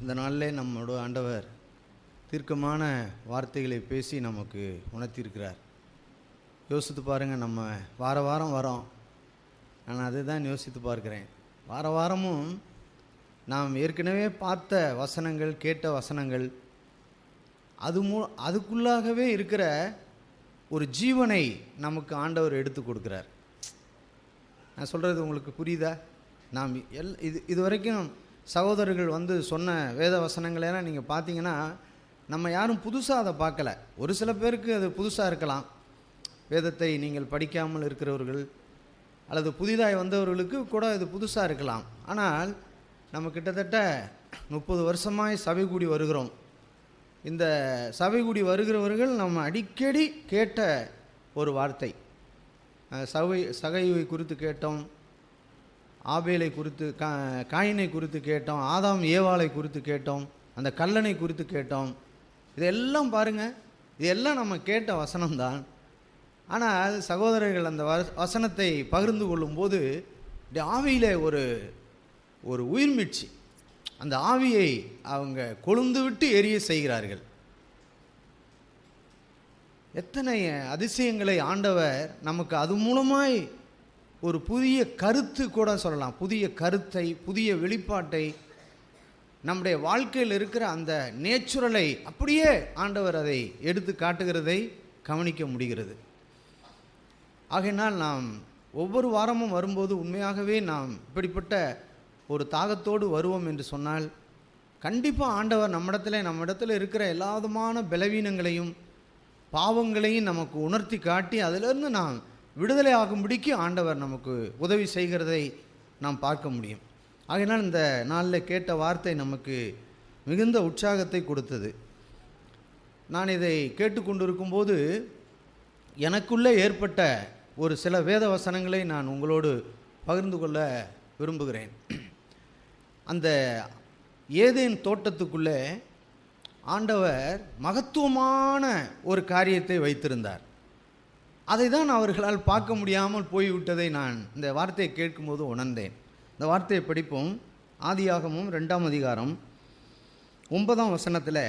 இந்த நாளிலே நம்மோட ஆண்டவர் தீர்க்கமான வார்த்தைகளை பேசி நமக்கு உணர்த்தியிருக்கிறார். யோசித்து பாருங்கள், நம்ம வார வாரம் வரோம். நான் அதை தான் யோசித்து பார்க்குறேன். வார வாரமும் நாம் ஏற்கனவே பார்த்த வசனங்கள், கேட்ட வசனங்கள், அதுக்குள்ளாகவே இருக்கிற ஒரு ஜீவனை நமக்கு ஆண்டவர் எடுத்து கொடுக்குறார். நான் சொல்கிறது உங்களுக்கு புரியுதா? நாம் இது வரைக்கும் சகோதரர்கள் வந்து சொன்ன வேத வசனங்களெல்லாம் நீங்கள் பார்த்தீங்கன்னா, நம்ம யாரும் புதுசாக அதை பார்க்கல. ஒரு சில பேருக்கு அது புதுசாக இருக்கலாம். வேதத்தை நீங்கள் படிக்காமல் இருக்கிறவர்கள் அல்லது புதிதாய் வந்தவர்களுக்கு கூட இது புதுசாக இருக்கலாம். ஆனால் நம்ம கிட்டத்தட்ட 30 வருஷமாய் சபை கூடி வருகிறோம். இந்த சபை கூடி வருகிறவர்கள் நம்ம அடிக்கடி கேட்ட ஒரு வார்த்தை, சகையை குறித்து கேட்டோம், ஆபேலை குறித்து, காயினை குறித்து கேட்டோம், ஆதாம் ஏவாளை குறித்து கேட்டோம், அந்த கல்லனை குறித்து கேட்டோம். இதெல்லாம் பாருங்கள், இதெல்லாம் நம்ம கேட்ட வசனம்தான். ஆனால் சகோதரர்கள் அந்த வசனத்தை பகிர்ந்து கொள்ளும்போது ஆவியில் ஒரு உயிர்மீட்சி, அந்த ஆவியை அவங்க கொழுந்து விட்டு எரிய செய்கிறார்கள். எத்தனை அதிசயங்களை ஆண்டவர் நமக்கு அது மூலமாய் ஒரு புதிய கருத்து கூட சொல்லலாம், புதிய கருத்தை, புதிய வெளிப்பாட்டை, நம்முடைய வாழ்க்கையில் இருக்கிற அந்த நேச்சுரலை அப்படியே ஆண்டவர் அதை எடுத்து காட்டுகிறதை கவனிக்க முடிகிறது. ஆகையினால் நாம் ஒவ்வொரு வாரமும் வரும்போது உண்மையாகவே நாம் இப்படிப்பட்ட ஒரு தாகத்தோடு வருவோம் என்று சொன்னால், கண்டிப்பாக ஆண்டவர் நம்மிடத்தில் இருக்கிற எல்லா விதமான பலவீனங்களையும் பாவங்களையும் நமக்கு உணர்த்தி காட்டி அதிலிருந்து நாம் விடுதலை ஆகும்படிக்கு ஆண்டவர் நமக்கு உதவி செய்கிறதை நாம் பார்க்க முடியும். ஆகையினால் இந்த நாளில் கேட்ட வார்த்தை நமக்கு மிகுந்த உற்சாகத்தை கொடுத்தது. நான் இதை கேட்டுக்கொண்டிருக்கும்போது எனக்குள்ளே ஏற்பட்ட ஒரு சில வேத வசனங்களை நான் உங்களோடு பகிர்ந்து கொள்ள விரும்புகிறேன். அந்த ஏதேன் தோட்டத்துக்குள்ளே ஆண்டவர் மகத்துவமான ஒரு காரியத்தை வைத்திருந்தார். அதை தான் அவர்களால் பார்க்க முடியாமல் போய்விட்டதை நான் இந்த வார்த்தையை கேட்கும்போது உணர்ந்தேன். இந்த வார்த்தையை படிப்போம். ஆதியாகமம் 2ஆம் அதிகாரம் 9ஆம் வசனத்தில்,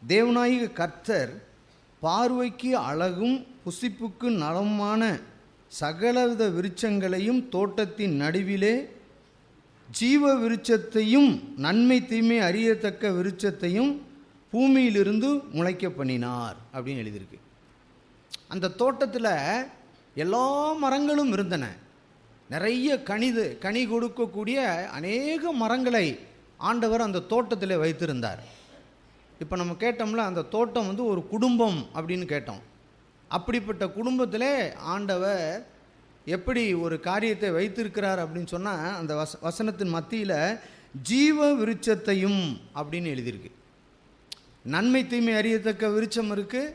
தேவனாகிய கர்த்தர் பார்வைக்கு அழகும் புசிப்புக்கு நலமான சகலவித விருட்சங்களையும் தோட்டத்தின் நடுவிலே ஜீவ விருட்சத்தையும் நன்மை தீமை அறியத்தக்க விருட்சத்தையும் பூமியிலிருந்து முளைக்க பண்ணினார் அப்படின்னு எழுதியிருக்கு. அந்த தோட்டத்தில் எல்லா மரங்களும் இருந்தன. நிறைய கனி கொடுக்கக்கூடிய அநேக மரங்களை ஆண்டவர் அந்த தோட்டத்தில் வைத்திருந்தார். இப்போ நம்ம கேட்டோம்ல, அந்த தோட்டம் வந்து ஒரு குடும்பம் அப்படின்னு கேட்டோம். அப்படிப்பட்ட குடும்பத்தில் ஆண்டவர் எப்படி ஒரு காரியத்தை வைத்திருக்கிறார் அப்படின்னு சொன்னால், அந்த வசனத்தின் மத்தியில் ஜீவ விருட்சத்தையும் அப்படின்னு எழுதியிருக்கு. நன்மை தீமை அறியத்தக்க விருட்சம் இருக்குது,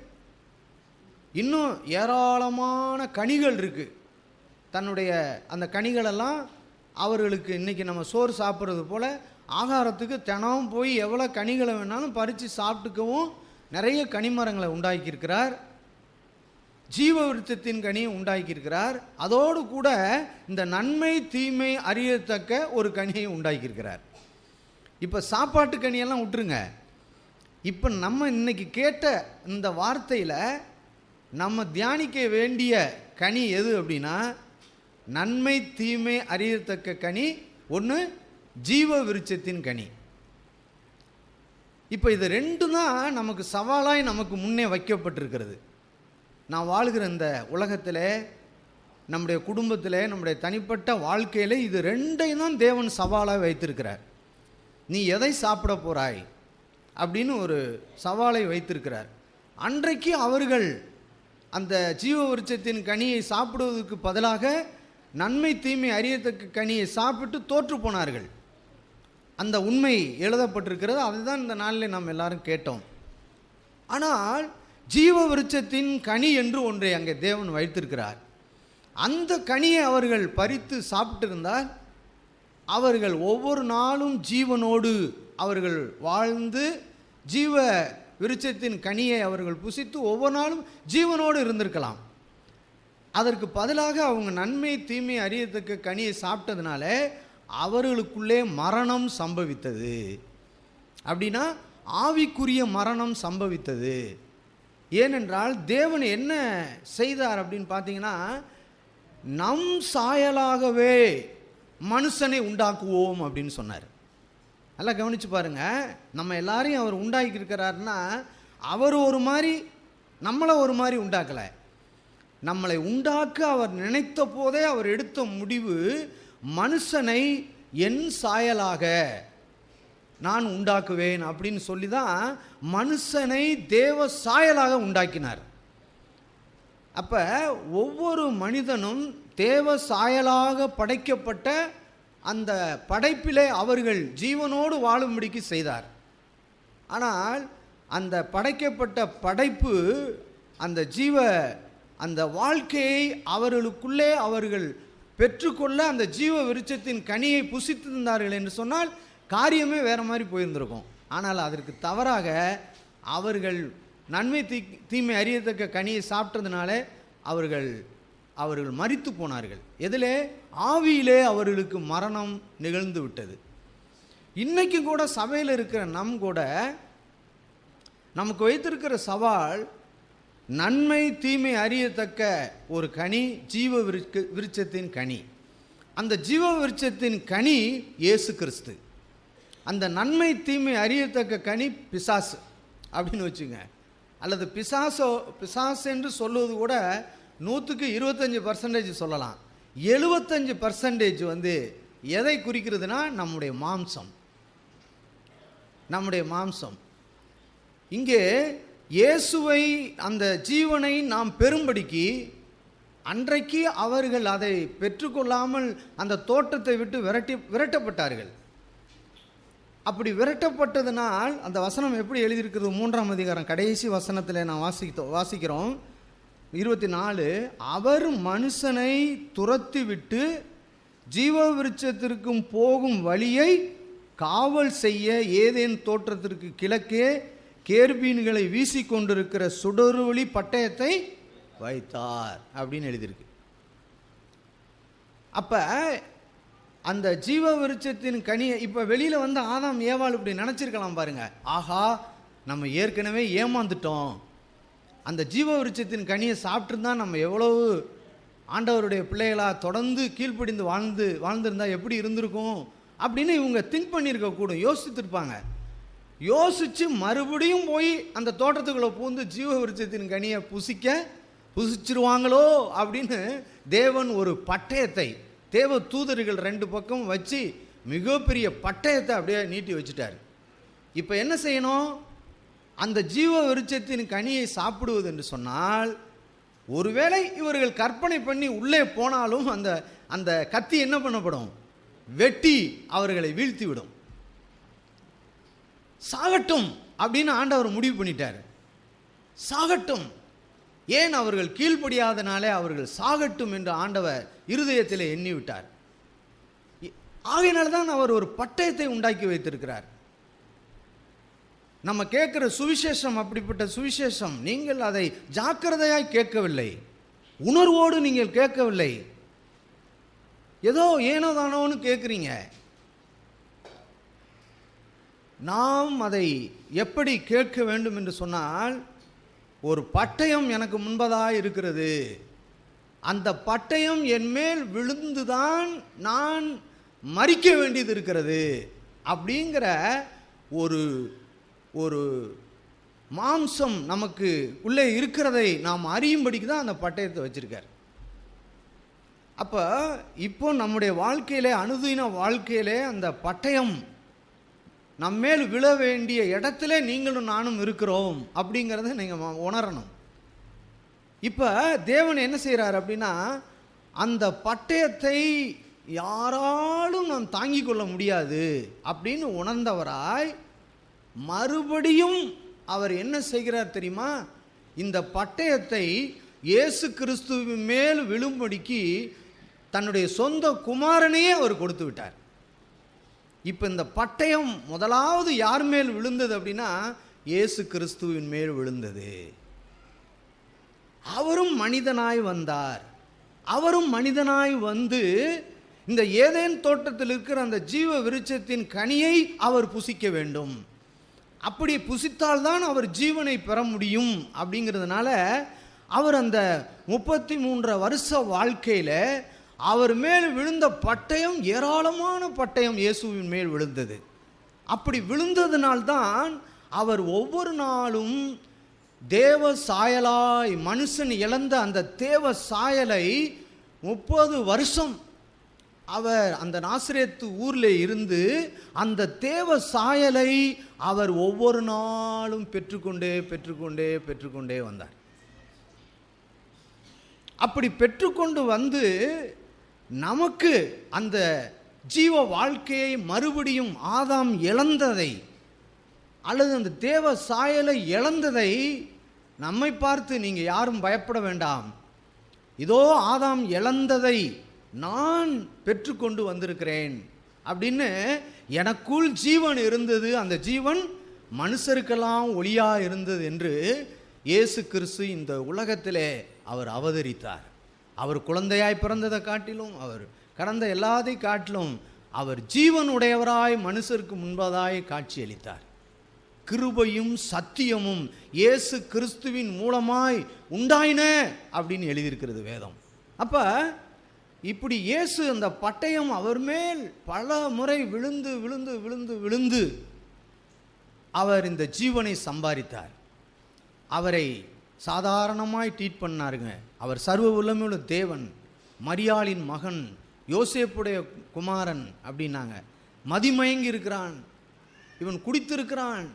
இன்னும் ஏராளமான கனிகள் இருக்குது. தன்னுடைய அந்த கனிகளெல்லாம் அவர்களுக்கு இன்றைக்கி நம்ம சோறு சாப்பிட்றது போல் ஆகாரத்துக்கு தினம் போய் எவ்வளோ கனிகளை வேணாலும் பறித்து சாப்பிட்டுக்கவும் நிறைய கனிமரங்களை உண்டாக்கியிருக்கிறார். ஜீவ விருட்சத்தின் கனியை உண்டாக்கியிருக்கிறார். அதோடு கூட இந்த நன்மை தீமை அறியத்தக்க ஒரு கனியை உண்டாக்கியிருக்கிறார். இப்போ சாப்பாட்டு கனியெல்லாம் விட்டுருங்க. இப்போ நம்ம இன்னைக்கு கேட்ட இந்த வார்த்தையில் நம்ம தியானிக்க வேண்டிய கனி எது அப்படின்னா, நன்மை தீமை அறியத்தக்க கனி ஒன்று, ஜீவ விருட்சத்தின் கனி. இப்போ இது ரெண்டும் தான் நமக்கு சவாலாய் நமக்கு முன்னே வைக்கப்பட்டிருக்கிறது. நான் வாழ்கிற இந்த உலகத்தில், நம்முடைய குடும்பத்தில், நம்முடைய தனிப்பட்ட வாழ்க்கையில் இது ரெண்டையும் தான் தேவன் சவாலாக வைத்திருக்கிறார். நீ எதை சாப்பிட போகிறாய் அப்படின்னு ஒரு சவாலை வைத்திருக்கிறார். அன்றைக்கு அவர்கள் அந்த ஜீவ விருட்சத்தின் கனியை சாப்பிடுவதற்கு பதிலாக நன்மை தீமை அறியத்தக்க கனியை சாப்பிட்டு தோற்று போனார்கள். அந்த உண்மை எழுதப்பட்டிருக்கிறது. அதுதான் இந்த நாளில் நாம் எல்லாரும் கேட்டோம். ஆனால் ஜீவ விருட்சத்தின் கனி என்று ஒன்றை அங்கே தேவன் வைத்திருக்கிறார். அந்த கனியை அவர்கள் பறித்து சாப்பிட்டிருந்தால் அவர்கள் ஒவ்வொரு நாளும் ஜீவனோடு அவர்கள் வாழ்ந்து ஜீவ விருட்சத்தின் கனியை அவர்கள் புசித்து ஒவ்வொரு நாளும் ஜீவனோடு இருந்திருக்கலாம். அதற்கு பதிலாக அவங்க நன்மை தீமை அறியத்தக்க கனியை சாப்பிட்டதுனால அவர்களுக்குள்ளே மரணம் சம்பவித்தது. அப்படின்னா ஆவிக்குரிய மரணம் சம்பவித்தது. ஏனென்றால் தேவன் என்ன செய்தார் அப்படின்னு பார்த்தீங்கன்னா, நம் சாயலாகவே மனுஷனை உண்டாக்குவோம் அப்படின்னு சொன்னார். நல்லா கவனிச்சு பாருங்க, நம்ம எல்லாரையும் அவர் உண்டாக்கி இருக்கிறாருன்னா அவர் ஒரு மாதிரி நம்மளை ஒரு மாதிரி உண்டாக்கலை. நம்மளை உண்டாக்க அவர் நினைத்த போதே அவர் எடுத்த முடிவு, மனுஷனை என் சாயலாக நான் உண்டாக்குவேன் அப்படின்னு சொல்லி தான் மனுஷனை தேவ சாயலாக உண்டாக்கினார். அப்போ ஒவ்வொரு மனிதனும் தேவ சாயலாக படைக்கப்பட்ட அந்த படைப்பிலே அவர்கள் ஜீவனோடு வாழும்படிக்கு செய்தார். ஆனால் அந்த படைக்கப்பட்ட படைப்பு அந்த வாழ்க்கையை அவர்களுக்குள்ளே அவர்கள் பெற்றுக்கொள்ள அந்த ஜீவ விருட்சத்தின் கனியை புசித்திருந்தார்கள் என்று சொன்னால் காரியமே வேறு மாதிரி போயிருந்திருக்கும். ஆனால் அதற்கு தவறாக அவர்கள் நன்மை தீமை அறியத்தக்க கனியை சாப்பிட்டதுனால அவர்கள் மரித்து போனார்கள். எதிலே? ஆவியிலே அவர்களுக்கு மரணம் நிகழ்ந்து விட்டது. இன்னைக்கு கூட சபையில் இருக்கிற கூட நமக்கு வைத்திருக்கிற சவால், நன்மை தீமை அறியத்தக்க ஒரு கனி ஜீவ விருட்சத்தின் கனி. அந்த ஜீவ விருட்சத்தின் கனி இயேசு கிறிஸ்து. அந்த நன்மை தீமை அறியத்தக்க கனி பிசாசு அப்படின்னு வச்சுங்க. அல்லது பிசாசு என்று சொல்லுவது கூட 100க்கு 25% சொல்லலாம். 75% எதை குறிக்கிறதுனா நம்முடைய மாம்சம். இங்கே இயேசுவை, அந்த ஜீவனை நாம் பெறும்படிக்கு அன்றைக்கு அவர்கள் அதை பெற்றுக்கொள்ளாமல் அந்த தோட்டத்தை விட்டு விரட்டப்பட்டார்கள். அப்படி விரட்டப்பட்டதனால் அந்த வசனம் எப்படி எழுதியிருக்கிறது? 3ஆம் அதிகாரம் கடைசி வசனத்தில் நான் வாசிக்கிறோம் 24. அவர் மனுஷனை துரத்தி விட்டு ஜீவ விருட்சத்திற்கும் போகும் வழியை காவல் செய்ய ஏதேன் தோற்றத்திற்கு கிழக்கே கேர்பீன்களை வீசிக்கொண்டிருக்கிற சுடர்வழி பட்டயத்தை வைத்தார் அப்படின்னு எழுதியிருக்கு. அப்ப அந்த ஜீவ விருட்சத்தின் கனியை இப்போ வெளியில் வந்து ஆதாம் ஏவாள் இப்படி நினச்சிருக்கலாம் பாருங்க, ஆஹா நம்ம ஏற்கனவே ஏமாந்துட்டோம், அந்த ஜீவ விருட்சத்தின் கனியை சாப்பிட்டுருந்தா நம்ம எவ்வளவு ஆண்டவருடைய பிள்ளைகளாக தொடர்ந்து கீழ்ப்படிந்து வாழ்ந்திருந்தா எப்படி இருந்திருக்கும் அப்படின்னு இவங்க திங்க் பண்ணியிருக்கக்கூடும், யோசித்துருப்பாங்க. யோசித்து மறுபடியும் போய் அந்த தோட்டத்துக்குள்ளே பூந்து ஜீவ விருட்சத்தின் கனியை புசிச்சிருவாங்களோ அப்படின்னு தேவன் ஒரு பட்டயத்தை, தேவ தூதர்கள் 2 பக்கம் வச்சு மிகப்பெரிய பட்டயத்தை அப்படியே நீட்டி வச்சுட்டார். இப்போ என்ன செய்யணும்? அந்த ஜீவ விருட்சத்தின் கனியை சாப்பிடுவது என்று சொன்னால், ஒருவேளை இவர்கள் கற்பனை பண்ணி உள்ளே போனாலும் அந்த கத்தி என்ன பண்ணப்படும்? வெட்டி அவர்களை வீழ்த்தி விடும். சாகட்டும் அப்படின்னு ஆண்டவர் முடிவு பண்ணிட்டார். சாகட்டும். ஏன்? அவர்கள் கீழ்ப்படியாதனாலே அவர்கள் சாகட்டும் என்று ஆண்டவர் இருதயத்தில் எண்ணி விட்டார். ஆகையினால்தான் அவர் ஒரு பட்டயத்தை உண்டாக்கி வைத்திருக்கிறார். நம்ம கேட்கிற சுவிசேஷம் அப்படிப்பட்ட சுவிசேஷம். நீங்கள் அதை ஜாக்கிரதையாய் கேட்கவில்லை, உணர்வோடு நீங்கள் கேட்கவில்லை, ஏதோ ஏனோ தானோன்னு கேட்குறீங்க. நாம் அதை எப்படி கேட்க வேண்டும் என்று சொன்னால், ஒரு பட்டயம் எனக்கு முன்பதாக இருக்கிறது, அந்த பட்டயம் என் மேல் விழுந்துதான் நான் மரிக்க வேண்டியது இருக்கிறது அப்படிங்கிற ஒரு மாம்சம் நமக்கு உள்ளே இருக்கிறதை நாம் அறியும்படிக்கு தான் அந்த பட்டயத்தை வச்சிருக்கார். அப்போ இப்போ நம்முடைய வாழ்க்கையிலே, அனுதின வாழ்க்கையிலே அந்த பட்டயம் நம்மேல் விழ வேண்டிய இடத்துல நீங்களும் நானும் இருக்கிறோம் அப்படிங்கிறத நீங்கள் உணரணும். இப்போ தேவன் என்ன செய்கிறார் அப்படின்னா, அந்த பட்டயத்தை யாராலும் நாம் தாங்கிக் கொள்ள முடியாது அப்படின்னு உணர்ந்தவராய் மறுபடியும் அவர் என்ன செய்கிறார் தெரியுமா? இந்த பட்டயத்தை இயேசு கிறிஸ்துவின் மேல் விழும்படிக்கு தன்னுடைய சொந்த குமாரனையே அவர் கொடுத்து விட்டார். இப்போ இந்த பட்டயம் முதலாவது யார் மேல் விழுந்தது அப்படின்னா, இயேசு கிறிஸ்துவின் மேல் விழுந்தது. அவரும் மனிதனாய் வந்தார். அவரும் மனிதனாய் வந்து இந்த ஏதேன் தோட்டத்தில் இருக்கிற அந்த ஜீவ விருட்சத்தின் கனியை அவர் புசிக்க வேண்டும். அப்படி புசித்தால்தான் அவர் ஜீவனை பெற முடியும். அப்படிங்கிறதுனால அவர் அந்த 33 வருஷ வாழ்க்கையில் அவர் மேல் விழுந்த பட்டயம், ஏராளமான பட்டயம் இயேசுவின் மேல் விழுந்தது. அப்படி விழுந்ததினால்தான் அவர் ஒவ்வொரு நாளும் தேவ சாயலாய், மனுஷன் இழந்த அந்த தேவ சாயலை 30 வருஷம் அவர் அந்த நாசரேத்து ஊரில் இருந்து அந்த தேவ சாயலை அவர் ஒவ்வொரு நாளும் பெற்றுக்கொண்டே வந்தார். அப்படி பெற்றுக்கொண்டு வந்து நமக்கு அந்த ஜீவ வாழ்க்கையை மறுபடியும் ஆதாம் இழந்ததை, அல்லது அந்த தேவ சாயலை இழந்ததை நம்மை பார்த்து நீங்கள் யாரும் பயப்பட வேண்டாம், இதோ ஆதாம் இழந்ததை நான் பெற்றுக்கொண்டு வந்திருக்கிறேன் அப்படின்னு, எனக்குள் ஜீவன் இருந்தது, அந்த ஜீவன் மனுஷருக்கெல்லாம் ஒளியாக இருந்தது என்று இயேசு கிறிஸ்து இந்த உலகத்திலே அவர் அவதரித்தார். அவர் குழந்தையாய் பிறந்ததை காட்டிலும், அவர் கடந்த எல்லாத்தையும் காட்டிலும் அவர் ஜீவனுடையவராய் மனுஷருக்கு முன்பதாய் காட்சியளித்தார். கிருபையும் சத்தியமும் இயேசு கிறிஸ்துவின் மூலமாய் உண்டாயின அப்படின்னு எழுதியிருக்கிறது வேதம். அப்போ இப்படி இயேசு அந்த பட்டயம் அவர் மேல் பல முறை விழுந்து விழுந்து விழுந்து விழுந்து அவர் இந்த ஜீவனை சம்பாதித்தார். அவரை சாதாரணமாய் ட்ரீட் பண்ணாருங்க. அவர் சர்வ வல்லமையுள்ள தேவன், மரியாளின் மகன், யோசேப்புடைய குமாரன் அப்படின்னாங்க. மதிமயங்கி இருக்கிறான், இவன் குடித்திருக்கிறான்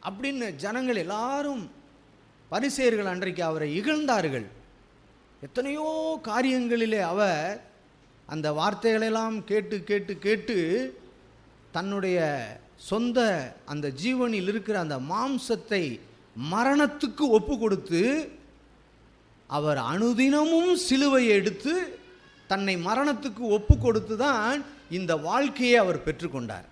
அப்படின்னு ஜனங்கள் எல்லாரும், பரிசேயர்கள் அன்றைக்கு அவரை இகழ்ந்தார்கள். எத்தனையோ காரியங்களிலே அவர் அந்த வார்த்தைகளெல்லாம் கேட்டு கேட்டு கேட்டு தன்னுடைய சொந்த அந்த ஜீவனில் இருக்கிற அந்த மாம்சத்தை மரணத்துக்கு ஒப்பு கொடுத்து, அவர் அனுதினமும் சிலுவையை எடுத்து தன்னை மரணத்துக்கு ஒப்பு கொடுத்து தான் இந்த வாழ்க்கையை அவர் பெற்றுக்கொண்டார்.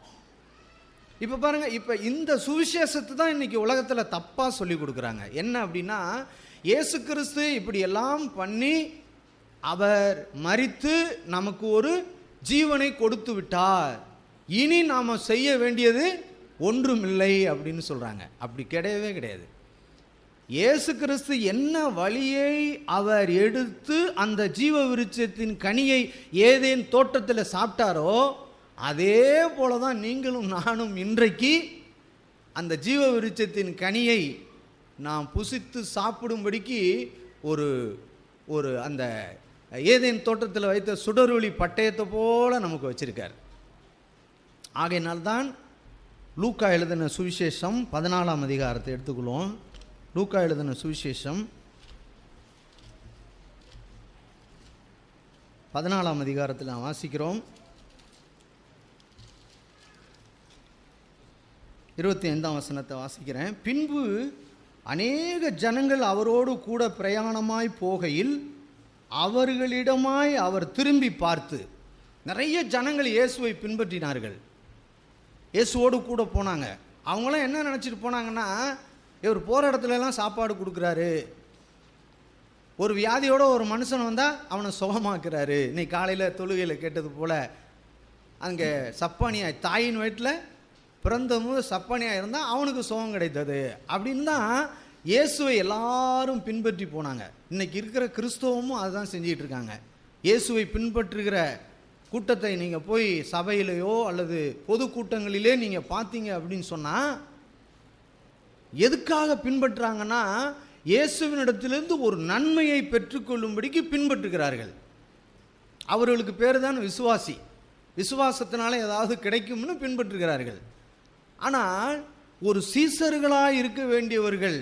இப்போ பாருங்கள், இப்போ இந்த சுவிசேஷத்தை தான் இன்றைக்கி உலகத்தில் தப்பாக சொல்லி கொடுக்குறாங்க. என்ன அப்படின்னா, இயேசு கிறிஸ்து இப்படி எல்லாம் பண்ணி அவர் மரித்து நமக்கு ஒரு ஜீவனை கொடுத்து விட்டார், இனி நாம் செய்ய வேண்டியது ஒன்றுமில்லை அப்படின்னு சொல்கிறாங்க. அப்படி கிடையவே கிடையாது. இயேசு கிறிஸ்து என்ன வழியை அவர் எடுத்து அந்த ஜீவ விருட்சத்தின் கனியை ஏதேன் தோட்டத்தில் சாப்பிட்டாரோ, அதே போல தான் நீங்களும் நானும் இன்றைக்கு அந்த ஜீவ விருட்சத்தின் கனியை நாம் புசித்து சாப்பிடும்படிக்கு ஒரு அந்த ஏதேன் தோட்டத்தில் வைத்த சுடரொளி பட்டயத்தை போல நமக்கு வச்சிருக்கார். ஆகையினால்தான் லூக்கா எழுதின சுவிசேஷம் 14ஆம் அதிகாரத்தை எடுத்துக்கொள்வோம். லூக்கா எழுதின சுவிசேஷம் 14ஆம் அதிகாரத்தில் நாம் வாசிக்கிறோம். 25ஆம் வசனத்தை வாசிக்கிறேன். பின்பு அநேக ஜனங்கள் அவரோடு கூட பிரயாணமாய் போகையில் அவர்களிடமாய் அவர் திரும்பி பார்த்து, நிறைய ஜனங்கள் இயேசுவை பின்பற்றினார்கள், இயேசுவோடு கூட போனாங்க. அவங்களாம் என்ன நினச்சிட்டு போனாங்கன்னா, இவர் போகிற இடத்துலலாம் சாப்பாடு கொடுக்குறாரு, ஒரு வியாதியோட ஒரு மனுஷன் வந்தால் அவனை சுகமாக்குறாரு. இன்னைக்கு காலையில் தொழுகையில் கேட்டது போல், அங்கே சப்பானியாய் தாயின் வயிற்றில் பிறந்தபோது சப்பானியாக இருந்தால் அவனுக்கு சுகம் கிடைத்தது அப்படின்னு தான் இயேசுவை எல்லாரும் பின்பற்றி போனாங்க. இன்றைக்கி இருக்கிற கிறிஸ்தவமும் அதுதான் செஞ்சிகிட்டு இருக்காங்க. இயேசுவை பின்பற்றுகிற கூட்டத்தை நீங்கள் போய் சபையிலையோ அல்லது பொதுக்கூட்டங்களிலே நீங்கள் பார்த்தீங்க அப்படின்னு சொன்னால், எதுக்காக பின்பற்றுறாங்கன்னா, இயேசுவினிடத்திலிருந்து ஒரு நன்மையை பெற்றுக்கொள்ளும்படிக்கு பின்பற்றுகிறார்கள். அவர்களுக்கு பேர் தான் விசுவாசி. விசுவாசத்தினால ஏதாவது கிடைக்கும்னு பின்பற்றுகிறார்கள். ஆனால் ஒரு சீசர்களாக இருக்க வேண்டியவர்கள்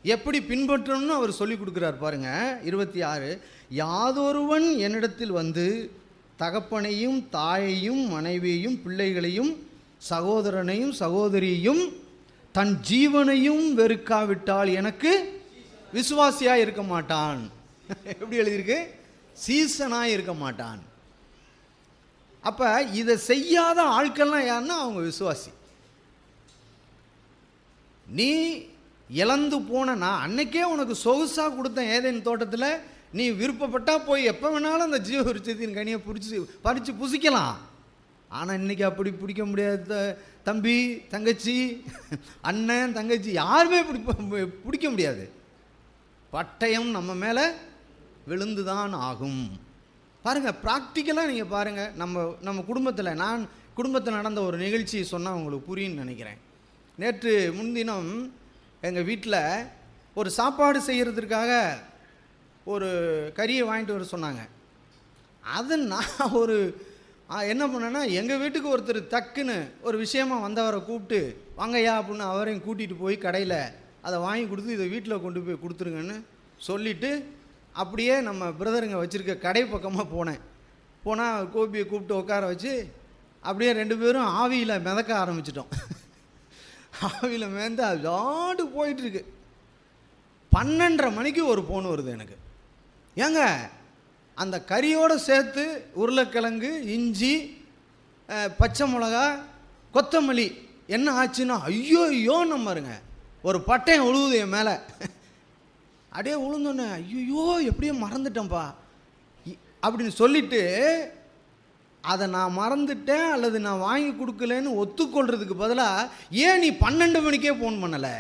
எப்படி பின்பற்றணும்னு அவர் சொல்லிக் கொடுக்குறார் பாருங்க. 26, யாதொருவன் என்னிடத்தில் வந்து தகப்பனையும் தாயையும் மனைவியையும் பிள்ளைகளையும் சகோதரனையும் சகோதரியையும் தன் ஜீவனையும் வெறுக்காவிட்டால் எனக்கு விசுவாசியாக இருக்க மாட்டான். எப்படி எழுதியிருக்கு? சீசனாக இருக்க மாட்டான். அப்போ இதை செய்யாத ஆட்கள்லாம் யாருன்னா அவங்க விசுவாசி. நீ இழந்து போன, நான் அன்னைக்கே உனக்கு சொகுசாக கொடுத்தேன் ஏதேன் தோட்டத்தில், நீ விருப்பப்பட்டால் போய் எப்போ வேணாலும் அந்த ஜீவ விருட்சத்தின் கனியை பறித்து புசிக்கலாம். ஆனால் இன்றைக்கி அப்படி பிடிக்க முடியாது. தம்பி தங்கச்சி, அண்ணன் தங்கச்சி யாருமே பிடிக்க முடியாது. பட்டயம் நம்ம மேலே விழுந்து தான் ஆகும். பாருங்கள், ப்ராக்டிக்கலாக நீங்கள் பாருங்கள். நம்ம குடும்பத்தில் நடந்த ஒரு நிகழ்ச்சியை சொன்னால் உங்களுக்கு புரியும்னு நினைக்கிறேன். நேற்று முன்தினம் எங்கள் வீட்டில் ஒரு சாப்பாடு செய்கிறதுக்காக ஒரு கறியை வாங்கிட்டு வர சொன்னாங்க. அதை நான் என்ன பண்ணேன்னா, எங்கள் வீட்டுக்கு ஒருத்தர் டக்குன்னு ஒரு விஷயமா வந்தவரை கூப்பிட்டு, வாங்கய்யா அப்படின்னு அவரையும் கூட்டிகிட்டு போய் கடையில் அதை வாங்கி கொடுத்து இதை வீட்டில் கொண்டு போய் கொடுத்துருங்கன்னு சொல்லிவிட்டு அப்படியே நம்ம பிரதருங்க வச்சுருக்க கடை பக்கமாக போனால் கோபியை கூப்பிட்டு உட்கார வச்சு அப்படியே 2 பேரும் ஆவியில் மிதக்க ஆரம்பிச்சிட்டோம். ஆவியில் மிதந்து அது போயிட்டுருக்கு. 12:30 மணிக்கு ஒரு ஃபோன் வருது எனக்கு. ஏங்க, அந்த கறியோடு சேர்த்து உருளைக்கிழங்கு, இஞ்சி, பச்சை மிளகா, கொத்தமல்லி என்ன ஆச்சுன்னா, ஐயோ நம்பருங்க, ஒரு பட்டயம் உழுவுது என் மேலே. அப்படியே உழுந்தோன்னே, ஐயோ எப்படியோ மறந்துட்டேன்ப்பா அப்படின்னு சொல்லிவிட்டு, அதை நான் மறந்துட்டேன் அல்லது நான் வாங்கி கொடுக்கலன்னு ஒத்துக்கொள்கிறதுக்கு பதிலாக, ஏன் நீ 12 மணிக்கே ஃபோன் பண்ணலை,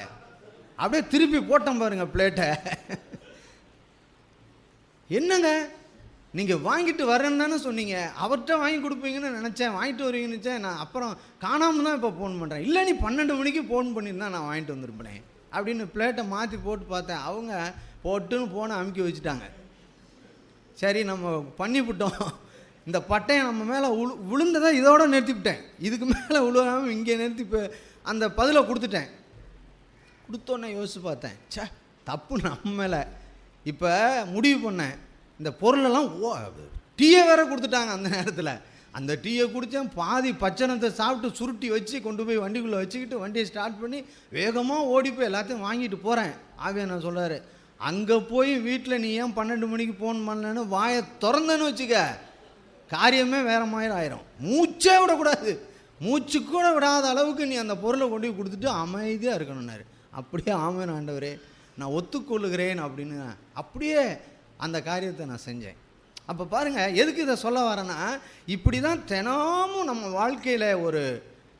அப்படியே திருப்பி போட்டேன் பாருங்க பிளேட்டை. என்னங்க, நீங்கள் வாங்கிட்டு வரேன்னு தானே சொன்னீங்க, அவர்கிட்ட வாங்கி கொடுப்பீங்கன்னு நினச்சேன், வாங்கிட்டு வருவீங்கன்னு நினச்சேன். நான் அப்புறம் காணாமல் தான் இப்போ ஃபோன் பண்ணுறேன். இல்லை, நீ 12 மணிக்கு ஃபோன் பண்ணியிருந்தா நான் வாங்கிட்டு வந்திருப்பேனே அப்படின்னு பிளேட்டை மாற்றி போட்டு பார்த்தேன். அவங்க போட்டுன்னு ஃபோனை அமுக்கி வச்சுட்டாங்க. சரி, நம்ம பண்ணிவிட்டோம். இந்த பட்டையை நம்ம மேலே விழுந்ததை இதோட நிறுத்திவிட்டேன். இதுக்கு மேலே விழுவாமல் இங்கே நிறுத்தி இப்போ அந்த பதிலை கொடுத்துட்டேன். கொடுத்தோன்னே யோசிச்சு பார்த்தேன், தப்பு நம்ம மேலே. இப்போ முடிவு பண்ணேன், இந்த பொருளெல்லாம் டீயை வேற கொடுத்துட்டாங்க. அந்த நேரத்தில் அந்த டீயை குடித்தேன், பாதி பச்சனத்தை சாப்பிட்டு சுருட்டி வச்சு கொண்டு போய் வண்டிக்குள்ளே வச்சுக்கிட்டு வண்டியை ஸ்டார்ட் பண்ணி வேகமாக ஓடி போய் எல்லாத்தையும் வாங்கிட்டு போகிறேன். நான் சொல்கிறாரு, அங்கே போய் வீட்டில் நீ ஏன் 12 மணிக்கு ஃபோன் பண்ணலன்னு வாயை திறந்தேன்னு வச்சுக்க, காரியமே வேறு மாதிரி ஆயிரும். மூச்சே விடக்கூடாது, மூச்சு கூட விடாத அளவுக்கு நீ அந்த பொருளை கொண்டு போய் கொடுத்துட்டு அமைதியாக இருக்கணும்னாரு. அப்படியே ஆமென் ஆண்டவரே, நான் ஒத்துக்கொள்ளுகிறேன் அப்படின்னு அப்படியே அந்த காரியத்தை நான் செஞ்சேன். அப்போ பாருங்கள், எதுக்கு இதை சொல்ல வரேன்னா, இப்படி தான் தினமும் நம்ம வாழ்க்கையில் ஒரு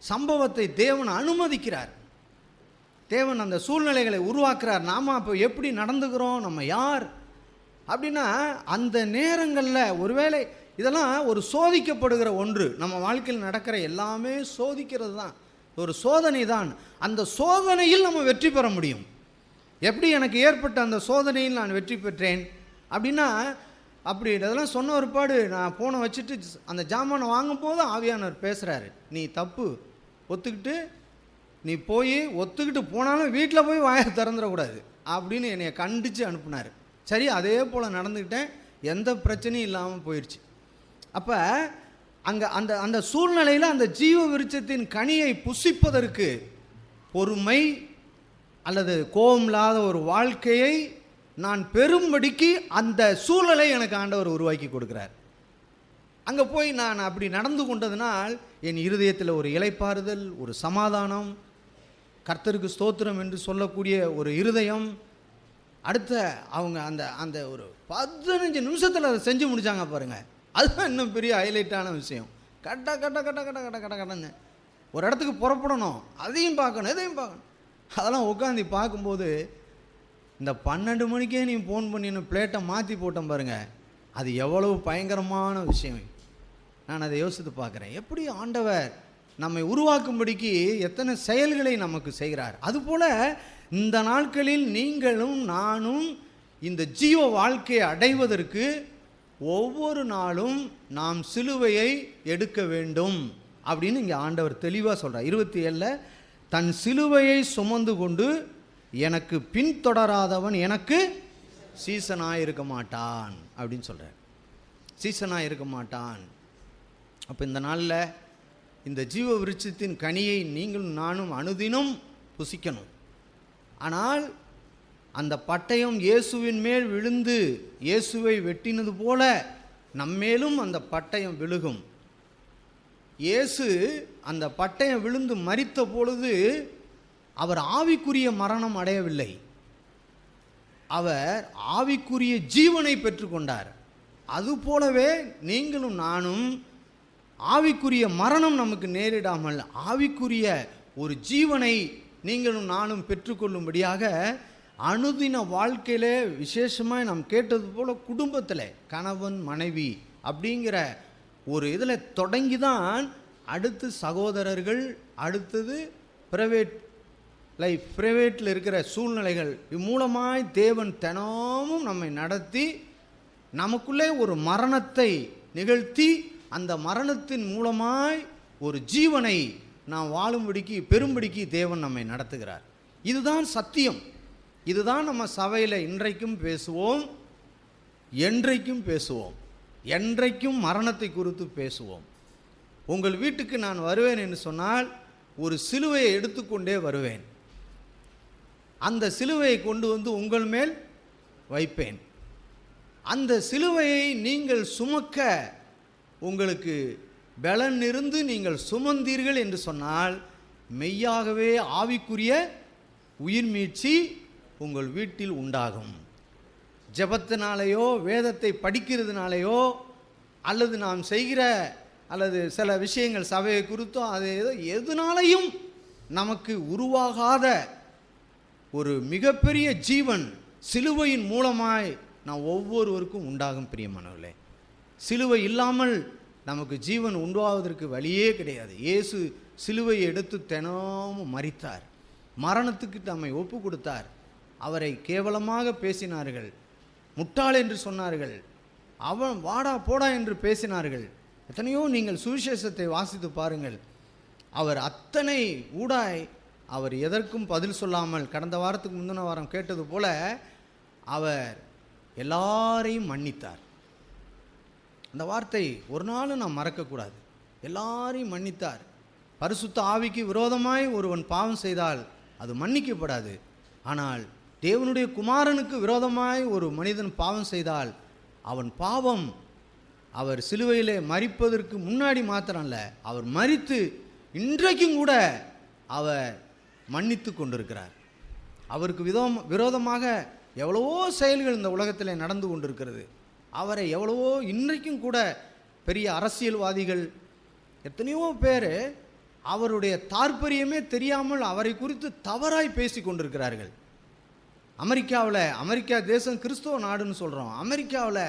சம்பவத்தை தேவன் அனுமதிக்கிறார். தேவன் அந்த சூழ்நிலைகளை உருவாக்குறார். நாம் அப்போ எப்படி நடந்துக்கிறோம், நம்ம யார் அப்படின்னா, அந்த நேரங்களில் ஒருவேளை இதெல்லாம் ஒரு சோதிக்கப்படுகிற ஒன்று. நம்ம வாழ்க்கையில் நடக்கிற எல்லாமே சோதிக்கிறது தான், ஒரு சோதனை தான். அந்த சோதனையில் நம்ம வெற்றி பெற முடியும். எப்படி எனக்கு ஏற்பட்ட அந்த சோதனையில் நான் வெற்றி பெற்றேன் அப்படின்னா, அப்படி இதெல்லாம் சொன்ன ஒருபாடு நான் ஃபோனை வச்சுட்டு அந்த ஜாமானை வாங்கும் போது ஆவியானவர் பேசுகிறாரு, நீ தப்பு ஒத்துக்கிட்டு நீ போய் ஒத்துக்கிட்டு போனாலும் வீட்டில் போய் வாயை திறந்துடக்கூடாது அப்படின்னு என்னை கண்டித்து அனுப்புனார். சரி, அதே போல் நடந்துக்கிட்டேன், எந்த பிரச்சனையும் இல்லாமல் போயிடுச்சு. அப்போ அங்கே அந்த அந்த சூழ்நிலையில் அந்த ஜீவ விருட்சத்தின் கனியை புசிப்பதற்கு பொறுமை அல்லது கோபம் இல்லாத ஒரு வாழ்க்கையை நான் பெரும்படிக்கு அந்த சூழலை எனக்கு ஆண்டவர் உருவாக்கி கொடுக்குறார். அங்கே போய் நான் அப்படி நடந்து கொண்டதினால் என் இருதயத்தில் ஒரு இளைப்பாறுதல், ஒரு சமாதானம், கர்த்தருக்கு ஸ்தோத்திரம் என்று சொல்லக்கூடிய ஒரு இருதயம். அடுத்த அவங்க அந்த அந்த ஒரு 15 நிமிஷத்தில் அதை செஞ்சு முடித்தாங்க பாருங்கள். அதுதான் இன்னும் பெரிய ஹைலைட்டான விஷயம். கடன்னு ஒரு இடத்துக்கு புறப்படணும், அதையும் பார்க்கணும் இதையும் பார்க்கணும். அதெல்லாம் உட்காந்து பார்க்கும்போது இந்த 12 மணிக்கே நீ ஃபோன் பண்ணின்னு பிளேட்டை மாற்றி போட்டேன் பாருங்கள், அது எவ்வளவு பயங்கரமான விஷயம். நான் அதை யோசித்து பார்க்குறேன். எப்படி ஆண்டவர் நம்மை உருவாக்கும்படிக்கு எத்தனை செயல்களை நமக்கு செய்கிறார். அதுபோல் இந்த நாட்களில் நீங்களும் நானும் இந்த ஜீவ வாழ்க்கையை அடைவதற்கு ஒவ்வொரு நாளும் நாம் சிலுவையை எடுக்க வேண்டும் அப்படின்னு இங்கே ஆண்டவர் தெளிவாக சொல்கிறார். 27 தன் சிலுவையை சுமந்து கொண்டு எனக்கு பின்தொடராதவன் எனக்கு சீசனாக இருக்க மாட்டான் அப்படின்னு சொல்கிறார். சீசனாக இருக்க மாட்டான். அப்போ இந்த நாளில் இந்த ஜீவ விருட்சத்தின் கனியை நீங்களும் நானும் அனுதினம் புசிக்கணும். ஆனால் அந்த பட்டயம் இயேசுவின் மேல் விழுந்து இயேசுவை வெட்டினது போல நம்மேலும் அந்த பட்டயம் விழுகும். இயேசு அந்த பட்டயம் விழுந்து மரித்த பொழுது அவர் ஆவிக்குரிய மரணம் அடையவில்லை, அவர் ஆவிக்குரிய ஜீவனை பெற்றுக்கொண்டார். அதுபோலவே நீங்களும் நானும் ஆவிக்குரிய மரணம் நமக்கு நேரிடாமல் ஆவிக்குரிய ஒரு ஜீவனை நீங்களும் நானும் பெற்றுக்கொள்ளும்படியாக அனுதின வாழ்க்கையில் விசேஷமாக நாம் கேட்டது போல் குடும்பத்தில் கணவன் மனைவி அப்படிங்கிற ஒரு இதில் தொடங்கி தான் அடுத்து சகோதரர்கள், அடுத்தது ப்ரைவேட் லைஃப், ப்ரைவேட்டில் இருக்கிற சூழ்நிலைகள் மூலமாய் தேவன் தினமும் நம்மை நடத்தி நமக்குள்ளே ஒரு மரணத்தை நிகழ்த்தி அந்த மரணத்தின் மூலமாய் ஒரு ஜீவனை நாம் வாழும்படிக்கு பெரும்படிக்கு தேவன் நம்மை நடத்துகிறார். இதுதான் சத்தியம். இதுதான் நம்ம சபையில் இன்றைக்கும் பேசுவோம், என்றைக்கும் பேசுவோம், என்றைக்கும் மரணத்தை குறித்து பேசுவோம். உங்கள் வீட்டுக்கு நான் வருவேன் என்று சொன்னால் ஒரு சிலுவையை எடுத்துக்கொண்டே வருவேன். அந்த சிலுவையை கொண்டு வந்து உங்கள் மேல் வைப்பேன். அந்த சிலுவையை நீங்கள் சுமக்க உங்களுக்கு பலன் இருந்து நீங்கள் சுமந்தீர்கள் என்று சொன்னால் மெய்யாகவே ஆவிக்குரிய உயிர் மீட்சி உங்கள் வீட்டில் உண்டாகும். ஜெபத்தினாலேயோ வேதத்தை படிக்கிறதுனாலேயோ அல்லது நாம் செய்கிற அல்லது சில விஷயங்கள் சபையை குறித்தோ அது எதுனாலையும் நமக்கு உருவாகாத ஒரு மிகப்பெரிய ஜீவன் சிலுவையின் மூலமாய் நாம் ஒவ்வொருவருக்கும் உண்டாகும். பிரியமானவர்களே, சிலுவை இல்லாமல் நமக்கு ஜீவன் உண்டாவதற்கு வழியே கிடையாது. இயேசு சிலுவையை எடுத்து தினமும் மரித்தார், மரணத்துக்கு நம்மை ஒப்பு கொடுத்தார். அவரை கேவலமாக பேசினார்கள், முட்டாள் என்று சொன்னார்கள், அவன் வாடா போடா என்று பேசினார்கள். எத்தனையோ நீங்கள் சுவிசேஷத்தை வாசித்து பாருங்கள். அவர் அத்தனை ஊடாய் அவர் எதற்கும் பதில் சொல்லாமல், கடந்த வாரத்துக்கு முந்தின வாரம் கேட்டது போல அவர் எல்லாரையும் மன்னித்தார். அந்த வார்த்தை ஒரு நாளும் நாம் மறக்கக்கூடாது. எல்லாரையும் மன்னித்தார். பரிசுத்த ஆவிக்கு விரோதமாய் ஒருவன் பாவம் செய்தால் அது மன்னிக்கப்படாது. ஆனால் தேவனுடைய குமாரனுக்கு விரோதமாய் ஒரு மனிதன் பாவம் செய்தால் அவன் பாவம் அவர் சிலுவையிலே மரிப்பதற்கு முன்னாடி மாத்திரம் அல்ல, அவர் மரித்து இன்றைக்கும் கூட அவர் மன்னித்து கொண்டிருக்கிறார். அவருக்கு விரோதமாக எவ்வளவோ செயல்கள் இந்த உலகத்தில் நடந்து கொண்டிருக்கிறது. அவரை எவ்வளவோ இன்றைக்கும் கூட பெரிய அரசியல்வாதிகள் எத்தனையோ பேர் அவருடைய தாற்பயமே தெரியாமல் அவரை குறித்து தவறாய் பேசி கொண்டிருக்கிறார்கள். அமெரிக்கா தேசம் கிறிஸ்தவ நாடுன்னு சொல்கிறோம். அமெரிக்காவில்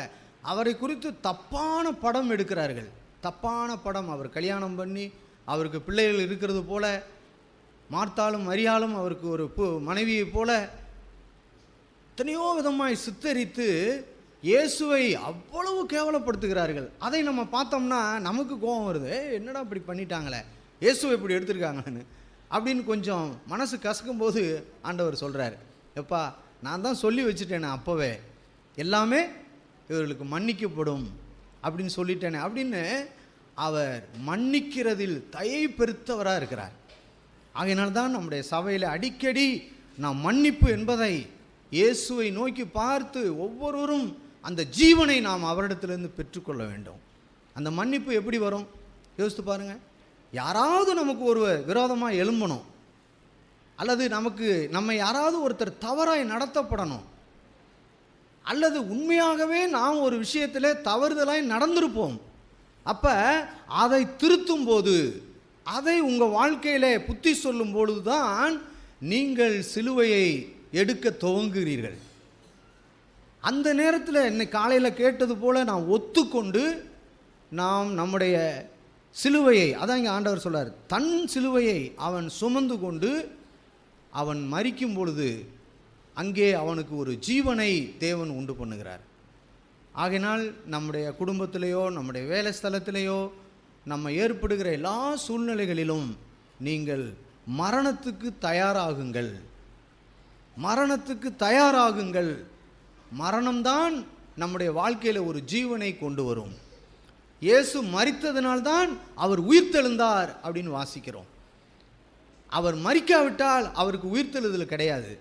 அவரை குறித்து தப்பான படம் எடுக்கிறார்கள். தப்பான படம். அவர் கல்யாணம் பண்ணி அவருக்கு பிள்ளைகள் இருக்கிறது போல, மார்த்தாலும் மரியாளும் அவருக்கு ஒரு மனைவியை போல எத்தனையோ விதமாய் சித்தரித்து இயேசுவை அவ்வளவு கேவலப்படுத்துகிறார்கள். அதை நம்ம பார்த்தோம்னா நமக்கு கோபம் வருது. என்னடா இப்படி பண்ணிட்டாங்களே, இயேசுவை இப்படி எடுத்திருக்காங்கன்னு அப்படின்னு கொஞ்சம் மனசு கசக்கும் போது ஆண்டவர் சொல்கிறார், எப்பா நான் தான் சொல்லி வச்சுட்டேனே அப்போவே, எல்லாமே இவர்களுக்கு மன்னிக்கப்படும் அப்படின்னு சொல்லிட்டேனே அப்படின்னு அவர் மன்னிக்கிறதில் தயை பெருத்தவராக இருக்கிறார். ஆகையினால்தான் நம்முடைய சபையில் அடிக்கடி நாம் மன்னிப்பு என்பதை இயேசுவை நோக்கி பார்த்து ஒவ்வொருவரும் அந்த ஜீவனை நாம் அவரிடத்திலிருந்து பெற்றுக்கொள்ள வேண்டும். அந்த மன்னிப்பு எப்படி வரும் யோசித்து பாருங்கள். யாராவது நமக்கு ஒரு விரோதமாக எழும்பணும், அல்லது நம்மை யாராவது ஒருத்தர் தவறாய் நடத்தப்படணும், அல்லது உண்மையாகவே நாம் ஒரு விஷயத்தில் தவறுதலாய் நடந்திருப்போம். அப்போ அதை திருத்தும் போது, அதை உங்கள் வாழ்க்கையில் புத்தி சொல்லும் பொழுது தான் நீங்கள் சிலுவையை எடுக்க துவங்குகிறீர்கள். அந்த நேரத்தில் இன்னைக்கு காலையில் கேட்டது போல் நாம் ஒத்துக்கொண்டு நாம் நம்முடைய சிலுவையை, அதான் இங்கே ஆண்டவர் சொல்றார், தன் சிலுவையை அவன் சுமந்து கொண்டு அவன் மரிக்கும் பொழுது அங்கே அவனுக்கு ஒரு ஜீவனை தேவன் உண்டு பண்ணுகிறார். ஆகையினால் நம்முடைய குடும்பத்திலேயோ நம்முடைய வேலை ஸ்தலத்திலேயோ நம்ம ஏற்படுகிற எல்லா சூழ்நிலைகளிலும் நீங்கள் மரணத்துக்கு தயாராகுங்கள். மரணத்துக்கு தயாராகுங்கள். மரணம்தான் நம்முடைய வாழ்க்கையில் ஒரு ஜீவனை கொண்டு வரும். இயேசு மரித்ததினால்தான் அவர் உயிர்த்தெழுந்தார் அப்படின்னு வாசிக்கிறோம். அவர் மரிக்காவிட்டால் அவருக்கு உயிர்த்தெழுதல் கிடையாது.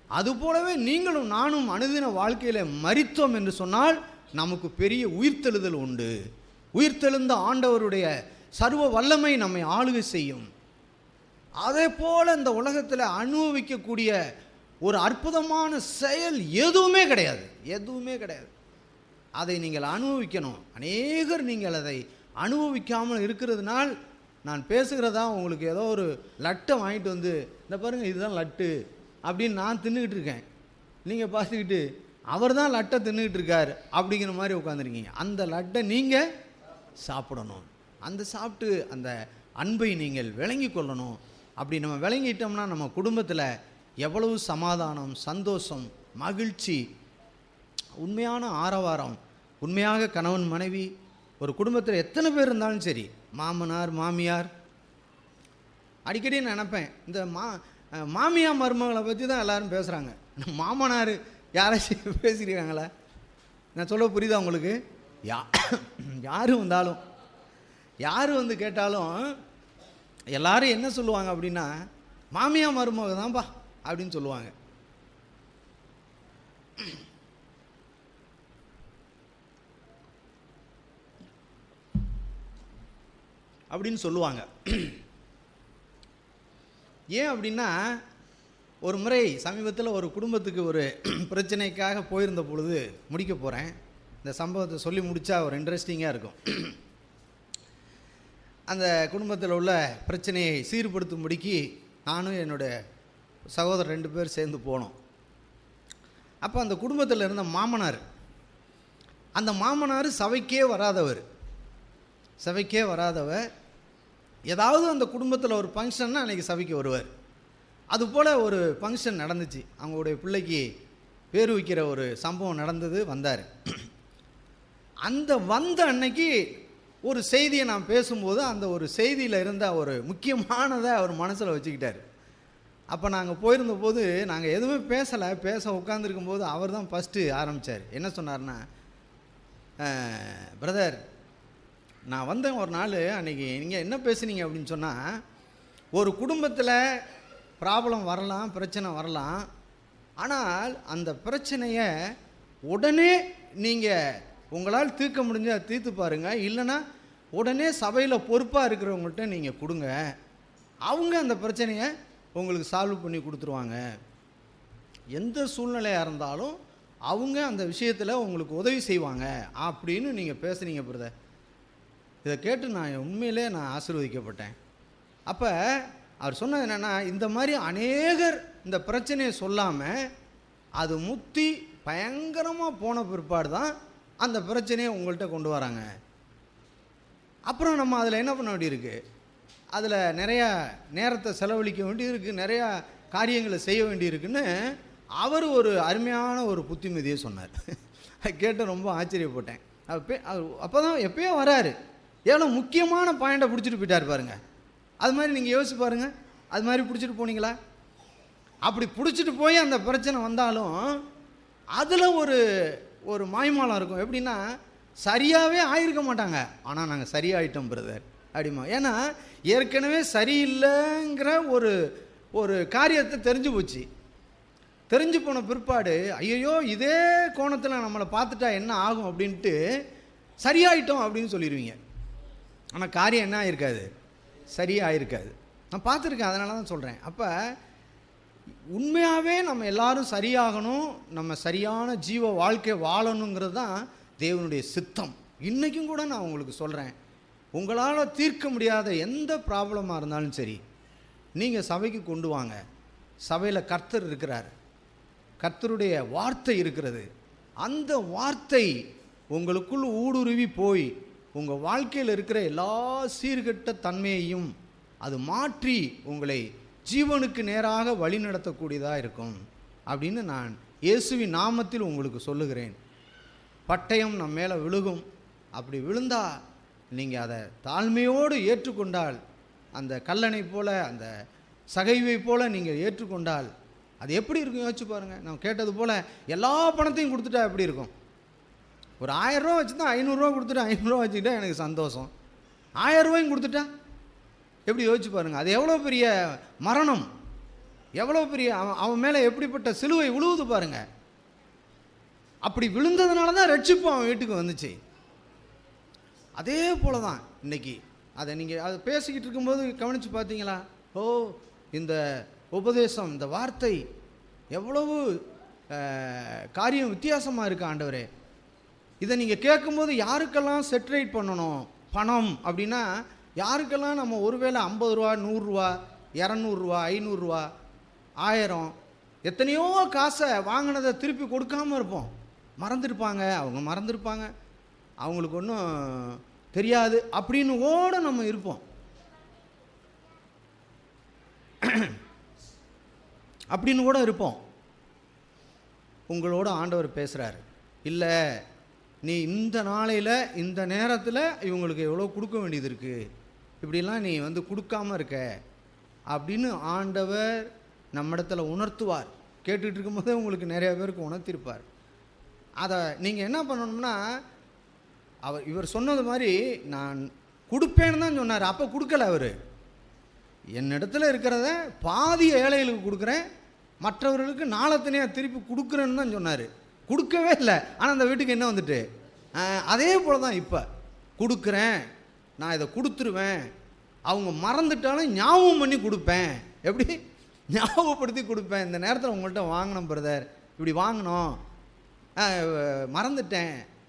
அதுபோலவே நீங்களும் நானும் அனுதின வாழ்க்கையில் மரித்தோம் என்று சொன்னால் நமக்கு பெரிய உயிர்த்தெழுதல் உண்டு. உயிர்த்தெழுந்த ஆண்டவருடைய சர்வ வல்லமை நம்மை ஆளுகை செய்யும். அதே போல் இந்த உலகத்தில் அனுபவிக்கக்கூடிய ஒரு அற்புதமான செயல் எதுவுமே கிடையாது. அதை நீங்கள் அனுபவிக்கணும். அநேகர் நீங்கள் அதை அனுபவிக்காமல் இருக்கிறதுனால் நான் பேசுகிறதா உங்களுக்கு ஏதோ ஒரு லட்டை வாங்கிட்டு வந்து இந்த பாருங்கள் இதுதான் லட்டு அப்படின்னு நான் தின்னுக்கிட்டு இருக்கேன், நீங்கள் பார்த்துக்கிட்டு அவர் தான் லட்டை தின்னுக்கிட்டு இருக்கார் அப்படிங்கிற மாதிரி உட்காந்துருக்கீங்க. அந்த லட்டை நீங்கள் சாப்பிடணும், அந்த சாப்பிட்டு அந்த அன்பை நீங்கள் விளங்கி கொள்ளணும். அப்படி நம்ம விளங்கிட்டோம்னா நம்ம குடும்பத்தில் எவ்வளவு சமாதானம், சந்தோஷம், மகிழ்ச்சி, உண்மையான ஆரவாரம். உண்மையாக கணவன் மனைவி ஒரு குடும்பத்தில் எத்தனை பேர் இருந்தாலும் சரி, மாமனார் மாமியார், அடிக்கடி நான் நினப்பேன் இந்த மாமியார் மருமகளை பற்றி தான் எல்லோரும் பேசுகிறாங்க. மாமனார் யாராச்சும் பேசியிருக்காங்களா? நான் சொல்ல புரியுதா உங்களுக்கு? யார் வந்தாலும் யார் வந்து கேட்டாலும் எல்லாரும் என்ன சொல்லுவாங்க அப்படின்னா, மாமியார் மருமக தான்ப்பா அப்படின்னு சொல்லுவாங்க. அப்படின்னு சொல்லுவாங்க. ஏன் அப்படின்னா, ஒரு முறை சமீபத்தில் ஒரு குடும்பத்துக்கு ஒரு பிரச்சனைக்காக போயிருந்த பொழுது, முடிக்க போகிறேன், இந்த சம்பவத்தை சொல்லி முடித்தா ஒரு இன்ட்ரெஸ்டிங்காக இருக்கும். அந்த குடும்பத்தில் உள்ள பிரச்சனையை சீர்படுத்தும்படிக்கு நானும் என்னுடைய சகோதரர் 2 பேர் சேர்ந்து போனோம். அப்போ அந்த குடும்பத்தில் இருந்த மாமனார், அந்த மாமனார் சபைக்கே வராதவர், ஏதாவது அந்த குடும்பத்தில் ஒரு ஃபங்க்ஷன்னா அன்றைக்கி சபைக்கு வருவார். அதுபோல் ஒரு ஃபங்க்ஷன் நடந்துச்சு, அவங்களுடைய பிள்ளைக்கு பேர் வைக்கிற ஒரு சம்பவம் நடந்தது, வந்தார். அந்த வந்த அன்னைக்கு ஒரு செய்தியை நான் பேசும்போது அந்த ஒரு செய்தியில் இருந்த ஒரு முக்கியமானதை அவர் மனசில் வச்சுக்கிட்டார். அப்போ நாங்கள் போயிருந்த போது நாங்கள் எதுவுமே பேச உட்காந்துருக்கும் போது அவர் தான் ஃபஸ்ட்டு ஆரம்பித்தார். என்ன சொன்னார்னா, பிரதர் நான் வந்தேன் ஒரு நாள், அன்றைக்கி நீங்கள் என்ன பேசுனீங்க அப்படின்னு சொன்னால், ஒரு குடும்பத்தில் ப்ராப்ளம் வரலாம், பிரச்சனை வரலாம், ஆனால் அந்த பிரச்சனையை உடனே நீங்கள் உங்களால் தீர்க்க முடிஞ்சால் தீர்த்து பாருங்கள், இல்லைன்னா உடனே சபையில் பொறுப்பாக இருக்கிறவங்கள்ட்ட நீங்கள் கொடுங்க, அவங்க அந்த பிரச்சனையை உங்களுக்கு சால்வ் பண்ணி கொடுத்துருவாங்க. எந்த சூழ்நிலையாக இருந்தாலும் அவங்க அந்த விஷயத்தில் உங்களுக்கு உதவி செய்வாங்க அப்படின்னு நீங்கள் பேசுனீங்க பிரதர். இதை கேட்டு நான் உண்மையிலே ஆசீர்வதிக்கப்பட்டேன். அப்போ அவர் சொன்னது என்னென்னா, இந்த மாதிரி அநேகர் இந்த பிரச்சனையை சொல்லாமல் அது முத்தி பயங்கரமாக போன பிற்பாடு தான் அந்த பிரச்சனையை உங்கள்கிட்ட கொண்டு வராங்க. அப்புறம் நம்ம அதில் என்ன பண்ண வேண்டியிருக்கு, அதில் நிறையா நேரத்தை செலவழிக்க வேண்டியிருக்கு, நிறையா காரியங்களை செய்ய வேண்டியிருக்குன்னு அவர் ஒரு அருமையான ஒரு புத்திமதியை சொன்னார். கேட்டு ரொம்ப ஆச்சரியப்பட்டேன். அப்போ தான் எப்பயோ வராரு, எவ்வளோ முக்கியமான பாயிண்டை பிடிச்சிட்டு போயிட்டார் பாருங்கள். அது மாதிரி நீங்கள் யோசிச்சு பாருங்கள், அது மாதிரி பிடிச்சிட்டு போனீங்களா? அப்படி பிடிச்சிட்டு போய் அந்த பிரச்சனை வந்தாலும் அதில் ஒரு மாய்மாலம் இருக்கும். எப்படின்னா, சரியாகவே ஆகிருக்க மாட்டாங்க, ஆனால் நாங்கள் சரியாயிட்டோம் பிரதர் அப்படிமா. ஏன்னா ஏற்கனவே சரியில்லைங்கிற ஒரு காரியத்தை தெரிஞ்சு போன பிற்பாடு, ஐயோ இதே கோணத்தில் நம்மளை பார்த்துட்டா என்ன ஆகும் அப்படின்ட்டு சரியாயிட்டோம் அப்படின்னு சொல்லிடுவீங்க. ஆனால் காரியம் என்ன ஆகிருக்காது, சரியாயிருக்காது. நான் பார்த்துருக்கேன், அதனால தான் சொல்கிறேன். அப்போ உண்மையாகவே நம்ம எல்லாரும் சரியாகணும், நம்ம சரியான ஜீவ வாழ்க்கை வாழணுங்கிறது தான் தேவனுடைய சித்தம். இன்றைக்கும் கூட நான் உங்களுக்கு சொல்கிறேன், உங்களால் தீர்க்க முடியாத எந்த ப்ராப்ளமாக இருந்தாலும் சரி, நீங்கள் சபைக்கு கொண்டு வாங்க. சபையில் கர்த்தர் இருக்கிறார், கர்த்தருடைய வார்த்தை இருக்கிறது. அந்த வார்த்தை உங்களுக்குள் ஊடுருவி போய் உங்கள் வாழ்க்கையில் இருக்கிற எல்லா சீர்கெட்ட தன்மையையும் அது மாற்றி உங்களை ஜீவனுக்கு நேராக வழி நடத்தக்கூடியதாக இருக்கும் அப்படின்னு நான் இயேசுவின் நாமத்தில் உங்களுக்கு சொல்லுகிறேன். பட்டயம் நம்ம மேலே விழுகும், அப்படி விழுந்தால் நீங்கள் அதை தாழ்மையோடு ஏற்றுக்கொண்டால், அந்த கல்லணை போல் அந்த சகைவை போல் நீங்கள் ஏற்றுக்கொண்டால் அது எப்படி இருக்கும் யோசிச்சு பாருங்கள். நம்ம கேட்டது போல் எல்லா பணத்தையும் கொடுத்துட்டா எப்படி இருக்கும்? ஒரு 1000 ரூபா வச்சு தான் 500 ரூபா கொடுத்துட்டு 500 ரூபா வச்சுக்கிட்டா எனக்கு சந்தோஷம். 1000 ரூபாயும் கொடுத்துட்டா எப்படி யோசிச்சு பாருங்கள். அது எவ்வளோ பெரிய மரணம், எவ்வளோ பெரிய அவன் மேலே எப்படிப்பட்ட சிலுவை விழுவுது பாருங்கள். அப்படி விழுந்ததுனால தான் ரட்சிப்பு அவன் வீட்டுக்கு வந்துச்சு. அதே போல தான் இன்றைக்கி அதை நீங்கள் அதை பேசிக்கிட்டு இருக்கும்போது கவனித்து பார்த்தீங்களா? ஓ, இந்த உபதேசம், இந்த வார்த்தை எவ்வளவு காரியம் வித்தியாசமாக இருக்குது ஆண்டவரே. இதை நீங்கள் கேட்கும்போது யாருக்கெல்லாம் செட்ரேட் பண்ணணும், பணம் அப்படின்னா யாருக்கெல்லாம் நம்ம ஒருவேளை 50 ரூபா, 100 ரூபா, 200 ரூபா, 500 ரூபா, 1000 எத்தனையோ காசை வாங்கினதை திருப்பி கொடுக்காம இருப்போம். மறந்துருப்பாங்க, அவங்க மறந்துருப்பாங்க, அவங்களுக்கு ஒன்றும் தெரியாது அப்படின்னு கூட நம்ம இருப்போம். அப்படின்னு கூட இருப்போம். உங்களோட ஆண்டவர் பேசுகிறாரு, இல்லை நீ இந்த நாளையில் இந்த நேரத்தில் இவங்களுக்கு எவ்வளோ கொடுக்க வேண்டியது இருக்குது, இப்படிலாம் நீ கொடுக்காமல் இருக்க அப்படின்னு ஆண்டவர் நம்மிடத்தில் உணர்த்துவார். கேட்டுட்டு இருக்கும்போதே உங்களுக்கு நிறைய பேருக்கு உணர்த்திருப்பார். அதை நீங்கள் என்ன பண்ணணும்னா, இவர் சொன்னது மாதிரி நான் கொடுப்பேன்னு தான் சொன்னார். அப்போ கொடுக்கல அவர். என்னிடத்துல இருக்கிறத பாதி ஏழைகளுக்கு கொடுக்குறேன், மற்றவர்களுக்கு நாளத்தனையாக திருப்பி கொடுக்குறேன்னு தான் சொன்னார். கொடுக்கவே இல்லை. ஆனால் அந்த வீட்டுக்கு என்ன வந்துட்டு, அதே போல் தான் இப்போ கொடுக்குறேன், நான் இதை கொடுத்துருவேன், அவங்க மறந்துட்டாலும் ஞாபகம் பண்ணி கொடுப்பேன். எப்படி ஞாபகப்படுத்தி கொடுப்பேன், இந்த நேரத்தில் உங்கள்கிட்ட வாங்கினோம் பிரதர், இப்படி வாங்கினோம்,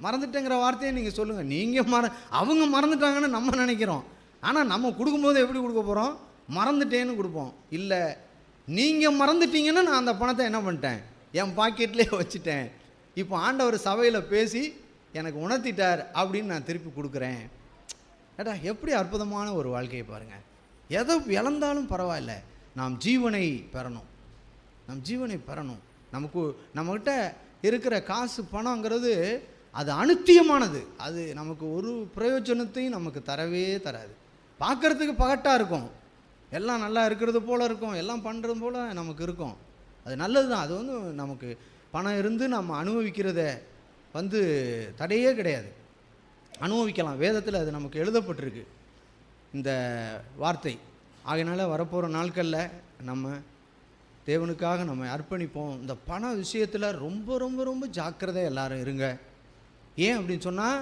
மறந்துட்டேங்கிற வார்த்தையை நீங்கள் சொல்லுங்கள். நீங்கள் அவங்க மறந்துட்டாங்கன்னு நம்ம நினைக்கிறோம். ஆனால் நம்ம கொடுக்கும்போது எப்படி கொடுக்க போகிறோம், மறந்துட்டேன்னு கொடுப்போம். இல்லை, நீங்கள் மறந்துட்டீங்கன்னா நான் அந்த பணத்தை என்ன பண்ணிட்டேன், என் பாக்கெட்லேயே வச்சுட்டேன், இப்போ ஆண்டவர் சபையில் பேசி எனக்கு உணர்த்திட்டார் அப்படின்னு நான் திருப்பி கொடுக்குறேன். ஏடா எப்படி அற்புதமான ஒரு வாழ்க்கையை பாருங்கள். எதை இழந்தாலும் பரவாயில்ல, நாம் ஜீவனை பெறணும். நம்மக்கிட்ட இருக்கிற காசு பணங்கிறது அது அனுத்தியமானது. அது நமக்கு ஒரு பிரயோஜனத்தையும் நமக்கு தரவே தராது. பார்க்குறதுக்கு பகட்டாக இருக்கும், எல்லாம் நல்லா இருக்கிறது போல் இருக்கும், எல்லாம் பண்ணுறது போல் நமக்கு இருக்கும். அது நல்லது தான். அது நமக்கு பணம் இருந்து நம்ம அனுபவிக்கிறத தடையே கிடையாது, அனுபவிக்கலாம். வேதத்தில் அது நமக்கு எழுதப்பட்டிருக்கு இந்த வார்த்தை. ஆகையினால வரப்போகிற நாட்களில் நம்ம தேவனுக்காக நம்ம அர்ப்பணிப்போம். இந்த பண விஷயத்தில் ரொம்ப ரொம்ப ரொம்ப ஜாக்கிரதை எல்லாரும் இருங்க. ஏன் அப்படின்னு சொன்னால்,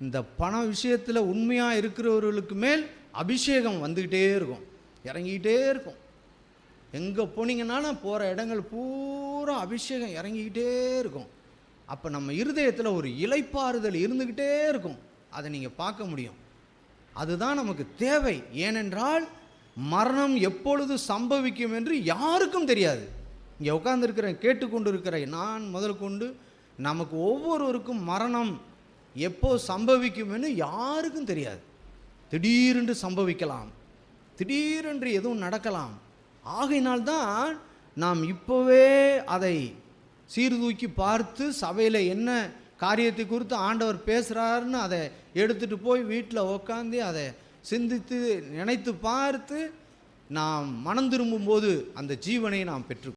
இந்த பண விஷயத்தில் உண்மையாக இருக்கிறவர்களுக்கு மேல் அபிஷேகம் வந்துக்கிட்டே இருக்கும், இறங்கிக்கிட்டே இருக்கும். எங்கே போனீங்கன்னாலும் போகிற இடங்கள் பூரா அபிஷேகம் இறங்கிக்கிட்டே இருக்கும். அப்போ நம்ம இருதயத்தில் ஒரு இளைப்பாறுதல் இருந்துக்கிட்டே இருக்கும். அதை நீங்கள் பார்க்க முடியும். அதுதான் நமக்கு தேவை. ஏனென்றால் மரணம் எப்பொழுது சம்பவிக்கும் என்று யாருக்கும் தெரியாது. இங்கே உட்கார்ந்துருக்கிற கேட்டுக்கொண்டு இருக்கிற நான் முதல் கொண்டு நமக்கு ஒவ்வொருவருக்கும் மரணம் எப்போ சம்பவிக்கும் என்று யாருக்கும் தெரியாது. திடீரென்று சம்பவிக்கலாம், திடீரென்று எதுவும் நடக்கலாம். ஆகையினால்தான் நாம் இப்போவே அதை சீர்தூக்கி பார்த்து சபையில் என்ன காரியத்தை குறித்து ஆண்டவர் பேசுகிறாருன்னு அதை எடுத்துகிட்டு போய் வீட்டில் உக்காந்து அதை சிந்தித்து நினைத்து பார்த்து நாம் மனம் திரும்பும்போது அந்த ஜீவனை நாம் பெற்று